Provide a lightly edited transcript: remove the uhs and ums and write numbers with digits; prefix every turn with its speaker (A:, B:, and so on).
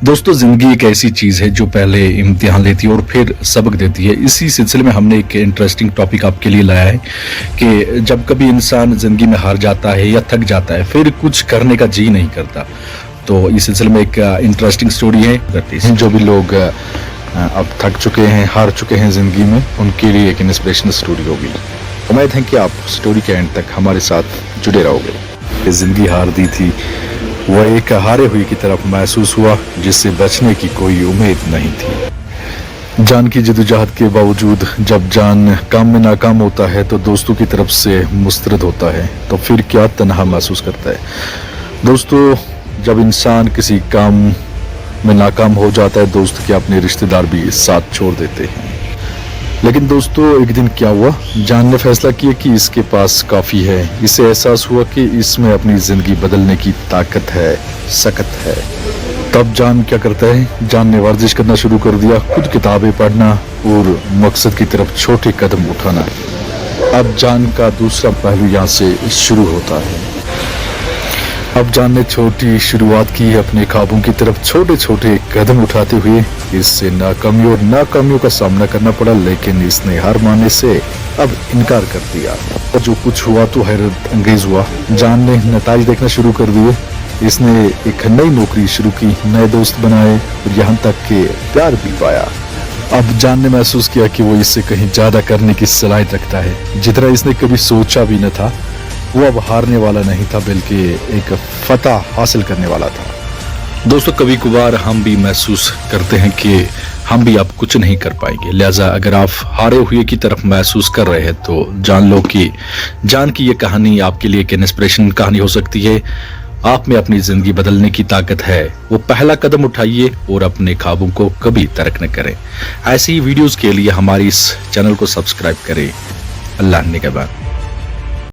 A: दोस्तों जिंदगी एक ऐसी चीज है जो पहले इम्तिहान लेती है और फिर सबक देती है। इसी सिलसिले में हमने एक इंटरेस्टिंग टॉपिक आपके लिए लाया है कि जब कभी इंसान जिंदगी में हार जाता है या थक जाता है फिर कुछ करने का जी नहीं करता। तो इस सिलसिले में एक इंटरेस्टिंग स्टोरी है। जो भी लोग अब थक चुके हैं, हार चुके हैं जिंदगी में, उनके लिए एक इंस्पिरेशनल स्टोरी होगी। उम्मीद है कि आप स्टोरी के एंड तक हमारे साथ जुड़े रहोगे। जिंदगी हार दी थी, वह एक हारे हुए की तरफ महसूस हुआ जिससे बचने की कोई उम्मीद नहीं थी। जान की जदोजहद के बावजूद जब जान काम में नाकाम होता है तो दोस्तों की तरफ से मुस्तरद होता है, तो फिर क्या तन्हा महसूस करता है। दोस्तों जब इंसान किसी काम में नाकाम हो जाता है, दोस्त के अपने रिश्तेदार भी साथ छोड़ देते हैं। लेकिन दोस्तों एक दिन क्या हुआ, जान ने फैसला किया कि इसके पास काफ़ी है। इसे एहसास हुआ कि इसमें अपनी ज़िंदगी बदलने की ताकत है, सकत है। तब जान क्या करता है, जान ने वर्जिश करना शुरू कर दिया, खुद किताबें पढ़ना और मकसद की तरफ छोटे कदम उठाना। अब जान का दूसरा पहलू यहाँ से शुरू होता है। अब जान ने छोटी शुरुआत की है अपने ख्वाबों की तरफ, छोटे छोटे कदम उठाते हुए। इससे नाकामियों का सामना करना पड़ा, लेकिन इसने हार मानने से अब इनकार कर दिया। और जो कुछ हुआ तो हैरत अंगेज हुआ। जान ने नताइज देखना शुरू कर दिए। इसने एक नई नौकरी शुरू की, नए दोस्त बनाए और यहाँ तक के प्यार भी पाया। अब जान ने महसूस किया कि वो इससे कहीं ज्यादा करने की सलाहियत रखता है, जितना इसने कभी सोचा भी न था। वो अब हारने वाला नहीं था, बल्कि एक फतह हासिल करने वाला था। दोस्तों कभी कभार हम भी महसूस करते हैं कि हम भी अब कुछ नहीं कर पाएंगे, लिहाजा अगर आप हारे हुए की तरफ महसूस कर रहे हैं तो जान लो कि जान की ये कहानी आपके लिए एक इंस्पिरेशन कहानी हो सकती है। आप में अपनी जिंदगी बदलने की ताकत है, वो पहला कदम उठाइए और अपने ख्वाबों को कभी तर्क न करें। ऐसी वीडियोस के लिए हमारी इस चैनल को सब्सक्राइब करें। अल्लाह ने के बाद।